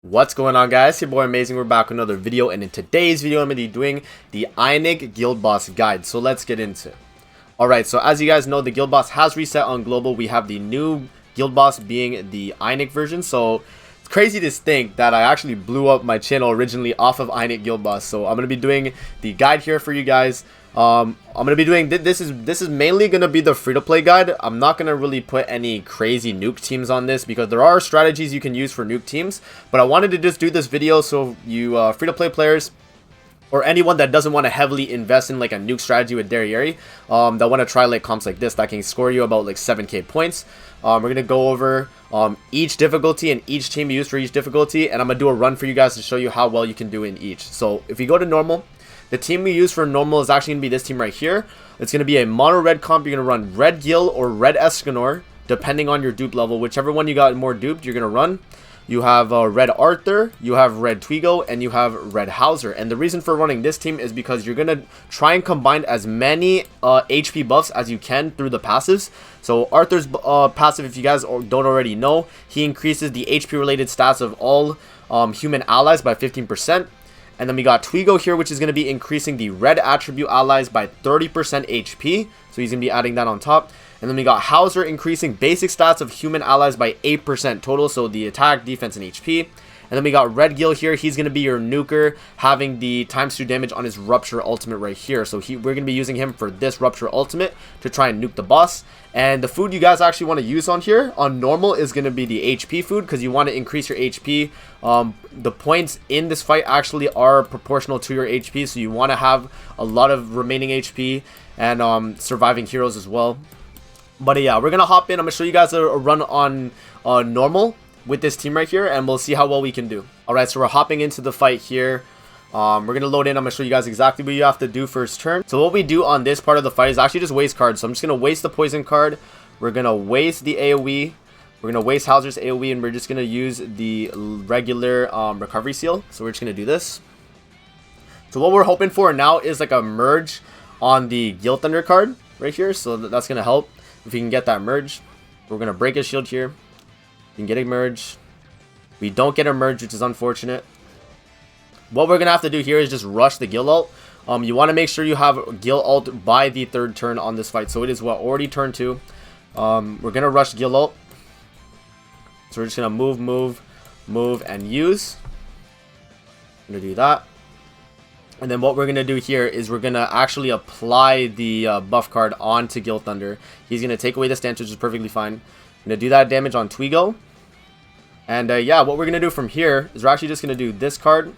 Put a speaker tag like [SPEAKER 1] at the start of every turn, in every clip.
[SPEAKER 1] What's going on, guys? Your boy Amazing. We're back with another video, and in today's video I'm going to be doing the Einek Guild Boss guide. So let's get into it. Alright, so as you guys know, the Guild Boss has reset on global. We have the new Guild Boss being the Einek version. So it's crazy to think that I actually blew up my channel originally off of Einek Guild Boss. So I'm going to be doing the guide here for you guys. I'm going to be doing this is mainly going to be the free-to-play guide. I'm not going to really put any crazy nuke teams on this because there are strategies you can use for nuke teams, but I wanted to just do this video so you free-to-play players or anyone that doesn't want to heavily invest in like a nuke strategy with Derriere, that want to try like comps like this that can score you about like 7k points. We're going to go over each difficulty and each team used for each difficulty, and I'm going to do a run for you guys to show you how well you can do in each. So if you go to normal, the team we use for normal is actually going to be this team right here. It's going to be a mono red comp. You're going to run red Gil or red Escanor, depending on your dupe level. Whichever one you got more duped, you're going to run. You have red Arthur, you have red Twigo, and you have red Hauser. And the reason for running this team is because you're going to try and combine as many HP buffs as you can through the passives. So Arthur's passive, if you guys don't already know, he increases the HP related stats of all human allies by 15%. And then we got Twigo here, which is going to be increasing the red attribute allies by 30% HP. So he's going to be adding that on top. And then we got Hauser increasing basic stats of human allies by 8% total. So the attack, defense, and HP. And then we got Red Gil here. He's going to be your nuker, having the times 2 damage on his Rupture ultimate right here. So we're going to be using him for this Rupture ultimate to try and nuke the boss. And the food you guys actually want to use on here, on normal, is going to be the HP food, because you want to increase your HP. The points in this fight actually are proportional to your HP, so you want to have a lot of remaining HP and surviving heroes as well. But yeah, we're going to hop in. I'm going to show you guys a run on normal with this team right here, and we'll see how well we can do. Alright, so we're hopping into the fight here. We're going to load in. I'm going to show you guys exactly what you have to do first turn. So what we do on this part of the fight is actually just waste cards. So I'm just going to waste the poison card. We're going to waste the AoE. We're going to waste Hauser's AoE, and we're just going to use the regular recovery seal. So we're just going to do this. So what we're hoping for now is like a merge on the Guild Thunder card right here. So that's going to help if we can get that merge. We're going to break his shield here. We can get a merge. We don't get a merge, which is unfortunate. What we're going to have to do here is just rush the Gil ult. You want to make sure you have Gil ult by the 3rd turn on this fight. So it is already turn 2. We're going to rush Gil ult. So we're just going to move, and use. I'm going to do that. And then what we're going to do here is we're going to actually apply the buff card onto Gil Thunder. He's going to take away the stance, which is perfectly fine. I'm going to do that damage on Twigo. And yeah, what we're going to do from here is we're actually just going to do this card.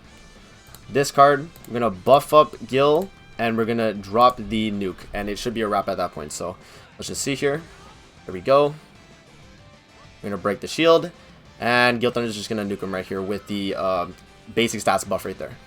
[SPEAKER 1] This card, we're going to buff up Gil, and we're going to drop the nuke, and it should be a wrap at that point. So let's just see here. There we go. We're going to break the shield, and Gil Thunder is just going to nuke him right here with the basic stats buff right there.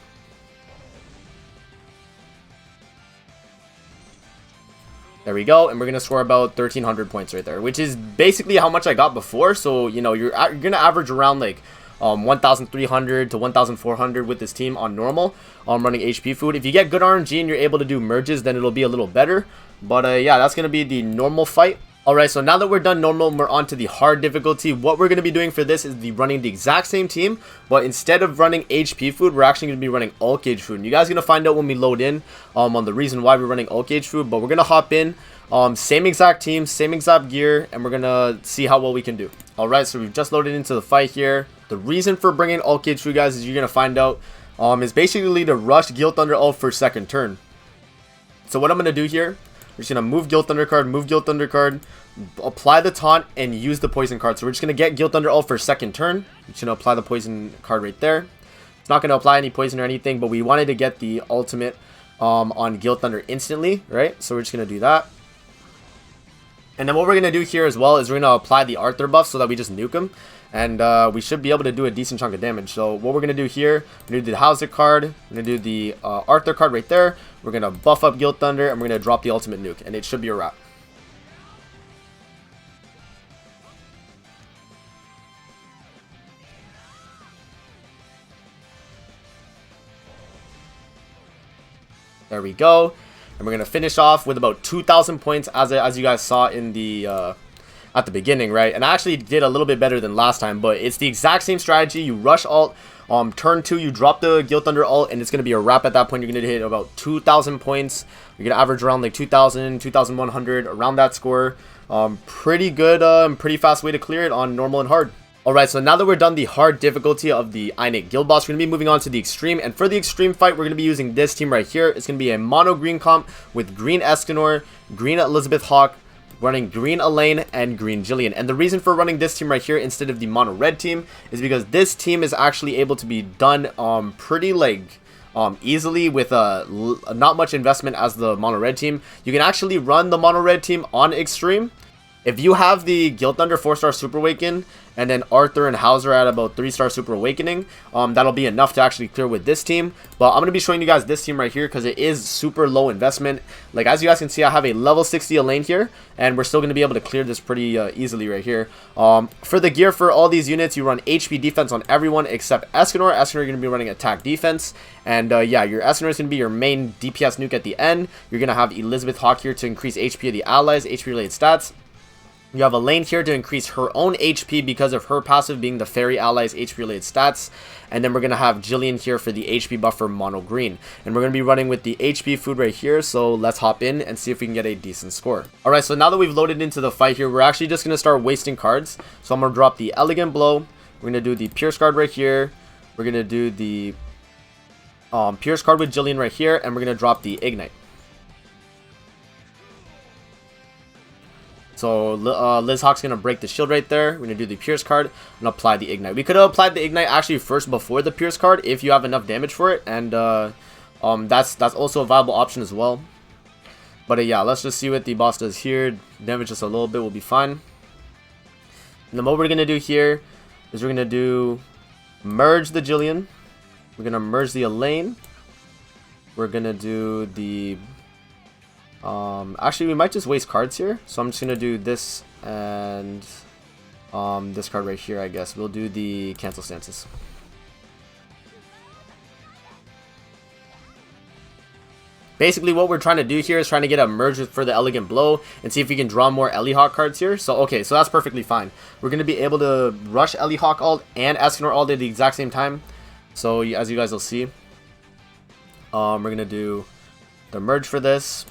[SPEAKER 1] There we go, and we're going to score about 1,300 points right there, which is basically how much I got before. So, you know, you're going to average around like 1,300 to 1,400 with this team on normal, running HP food. If you get good RNG and you're able to do merges, then it'll be a little better. But yeah, that's going to be the normal fight. Alright, so now that we're done normal, we're on to the hard difficulty. What we're going to be doing for this is running the exact same team, but instead of running HP food, we're actually going to be running Ult Gauge food. And you guys are going to find out when we load in on the reason why we're running Ult Gauge food, but we're going to hop in, same exact team, same exact gear, and we're going to see how well we can do. Alright, so we've just loaded into the fight here. The reason for bringing Ult Gauge food, guys, is you're going to find out is basically to rush Guild Thunder ult for 2nd turn. So what I'm going to do here, we're just going to move Guild Thunder card, apply the taunt, and use the poison card. So we're just going to get Guild Thunder ult for 2nd turn. We're just going to apply the poison card right there. It's not going to apply any poison or anything, but we wanted to get the ultimate on Guild Thunder instantly, right? So we're just going to do that. And then what we're going to do here as well is we're going to apply the Arthur buff so that we just nuke him. And we should be able to do a decent chunk of damage. So what we're going to do here, we're going to do the Hauser card, we're going to do the Arthur card right there. We're going to buff up Guild Thunder, and we're going to drop the ultimate nuke. And it should be a wrap. There we go. And we're going to finish off with about 2,000 points as you guys saw in the at the beginning, right? And I actually did a little bit better than last time, but it's the exact same strategy. You rush alt, turn 2, you drop the Guild Thunder alt, and it's going to be a wrap at that point. You're going to hit about 2,000 points. You're going to average around like 2,000, 2,100, around that score. Pretty good, pretty fast way to clear it on normal and hard. Alright, so now that we're done the hard difficulty of the Einek Guild Boss, we're going to be moving on to the extreme. And for the extreme fight, we're going to be using this team right here. It's going to be a mono green comp with green Escanor, green Elizabeth Hawk, running green Elaine, and green Jillian. And the reason for running this team right here instead of the mono red team is because this team is actually able to be done pretty like easily with not much investment as the mono red team. You can actually run the mono red team on extreme. If you have the Guild Thunder 4-star Super Awaken, and then Arthur and Hauser at about 3-star Super Awakening, that'll be enough to actually clear with this team. But I'm going to be showing you guys this team right here because it is super low investment. Like, as you guys can see, I have a level 60 Elaine here, and we're still going to be able to clear this pretty easily right here. For the gear for all these units, you run HP defense on everyone except Escanor. Escanor, you're going to be running attack defense. And yeah, your Escanor is going to be your main DPS nuke at the end. You're going to have Elizabeth Hawk here to increase HP of the allies, HP related stats. You have Elaine here to increase her own HP because of her passive being the Fairy Allies HP related stats. And then we're going to have Jillian here for the HP buffer mono green. And we're going to be running with the HP food right here. So let's hop in and see if we can get a decent score. Alright, so now that we've loaded into the fight here, we're actually just going to start wasting cards. So I'm going to drop the Elegant Blow. We're going to do the Pierce card right here. We're going to do the Pierce card with Jillian right here. And we're going to drop the Ignite. So Liz Hawk's going to break the shield right there. We're going to do the Pierce card and apply the Ignite. We could have applied the Ignite actually first before the Pierce card if you have enough damage for it. And that's also a viable option as well. But yeah, let's just see what the boss does here. Damage just a little bit will be fine. And then what we're going to do here is we're going to do merge the Jillian. We're going to merge the Elaine. We're going to do the... actually we might just waste cards here, so I'm just gonna do this and this card right here. I guess we'll do the cancel stances. Basically what we're trying to do here is trying to get a merge for the Elegant Blow and see if we can draw more Ellie Hawk cards here. So okay, so that's perfectly fine. We're gonna be able to rush Ellie Hawk alt and Escanor alt at the exact same time. So as you guys will see, we're gonna do the merge for this.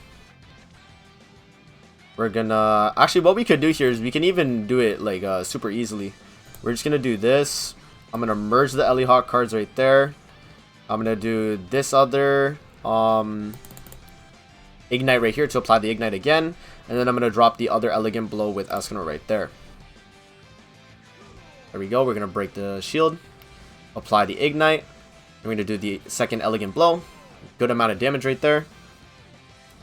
[SPEAKER 1] We're gonna... actually, what we could do here is we can even do it, like, super easily. We're just gonna do this. I'm gonna merge the Ellie Hawk cards right there. I'm gonna do this other... Ignite right here to apply the Ignite again. And then I'm gonna drop the other Elegant Blow with Escanor right there. There we go. We're gonna break the shield. Apply the Ignite. We're gonna do the second Elegant Blow. Good amount of damage right there.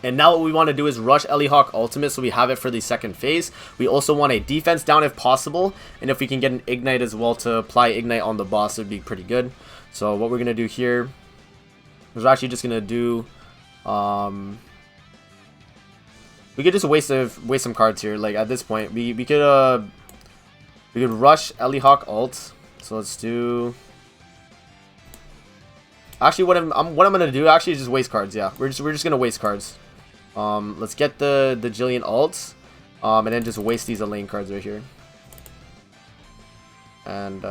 [SPEAKER 1] And now what we want to do is rush Ellie Hawk ultimate so we have it for the second phase. We also want a defense down if possible. And if we can get an Ignite as well to apply Ignite on the boss, it would be pretty good. So what we're going to do here is we're actually just going to do... we could just waste some cards here. Like at this point, we could rush Ellie Hawk ult. So let's do... actually, what I'm gonna do actually is just waste cards. Yeah, we're just gonna waste cards. Let's get the Jillian ults, and then just waste these Elaine cards right here. And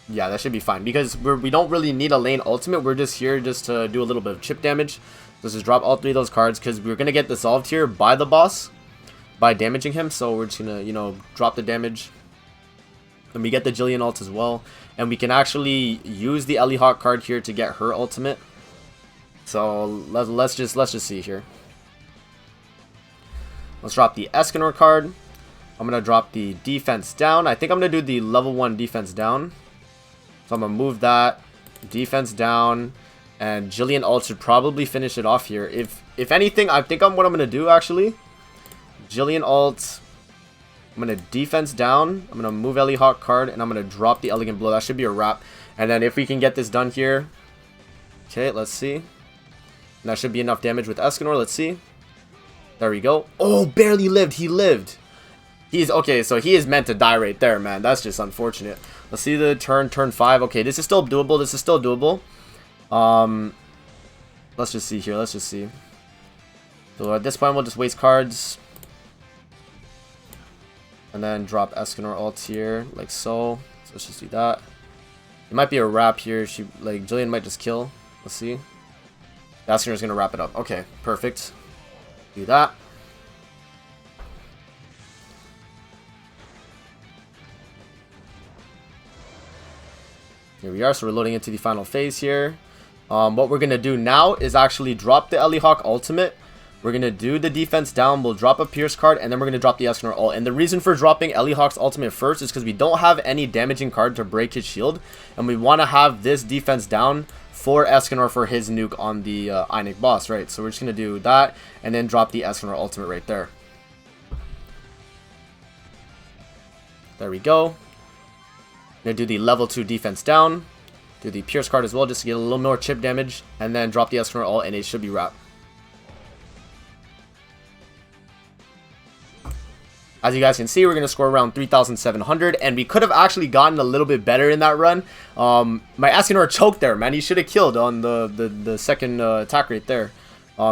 [SPEAKER 1] yeah, that should be fine because we don't really need Elaine ultimate. We're just here just to do a little bit of chip damage. Let's just drop all 3 of those cards because we're gonna get dissolved here by the boss by damaging him. So we're just gonna drop the damage. And we get the Jillian ult as well. And we can actually use the Ellie Hawk card here to get her ultimate. So let's just see here. Let's drop the Escanor card. I'm going to drop the defense down. I think I'm going to do the level 1 defense down. So I'm going to move that. Defense down. And Jillian ult should probably finish it off here. If anything, I think what I'm going to do actually. Jillian ult... I'm going to defense down. I'm going to move Ellie Hawk card. And I'm going to drop the Elegant Blow. That should be a wrap. And then if we can get this done here. Okay, let's see. And that should be enough damage with Escanor. Let's see. There we go. Oh, barely lived. He lived. He's... okay, so he is meant to die right there, man. That's just unfortunate. Let's see the turn 5. Okay, this is still doable. This is still doable. Let's just see here. Let's just see. So at this point, we'll just waste cards. And then drop Escanor ult here, like so. So let's just do that. It might be a wrap here. Jillian might just kill. Let's see. Escanor's gonna wrap it up. Okay, perfect. Do that. Here we are, so we're loading into the final phase here. What we're gonna do now is actually drop the Ellie Hawk ultimate. We're gonna do the defense down, we'll drop a Pierce card, and then we're gonna drop the Escanor ult. And the reason for dropping Ellie Hawk's ultimate first is because we don't have any damaging card to break his shield, and we want to have this defense down for Escanor for his nuke on the Einek boss, right? So we're just gonna do that, and then drop the Escanor ultimate right there. There we go. Gonna do the level 2 defense down, do the Pierce card as well, just to get a little more chip damage, and then drop the Escanor ult, and it should be wrapped. As you guys can see, we're going to score around 3,700, and we could have actually gotten a little bit better in that run. My Escanor choked there, man. He should have killed on the second attack right there.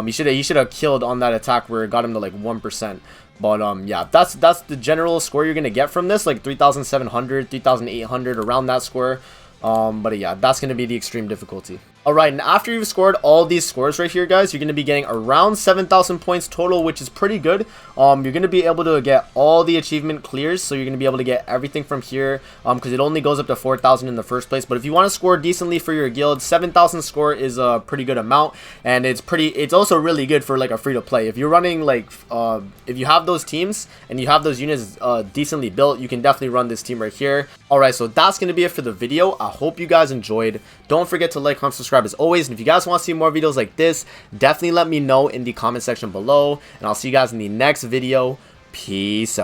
[SPEAKER 1] He should have killed on that attack where it got him to like 1%. But yeah, that's the general score you're going to get from this, like 3,700, 3,800, around that score. But yeah, that's going to be the extreme difficulty. Alright, and after you've scored all these scores right here, guys, you're going to be getting around 7,000 points total, which is pretty good. You're going to be able to get all the achievement clears, so you're going to be able to get everything from here, because it only goes up to 4,000 in the first place. But if you want to score decently for your guild, 7,000 score is a pretty good amount, and it's also really good for like a free-to-play. If you're running like, if you have those teams, and you have those units decently built, you can definitely run this team right here. Alright, so that's going to be it for the video. I hope you guys enjoyed. Don't forget to like, comment, subscribe as always, and if you guys want to see more videos like this, definitely let me know in the comment section below, and I'll see you guys in the next video. Peace out.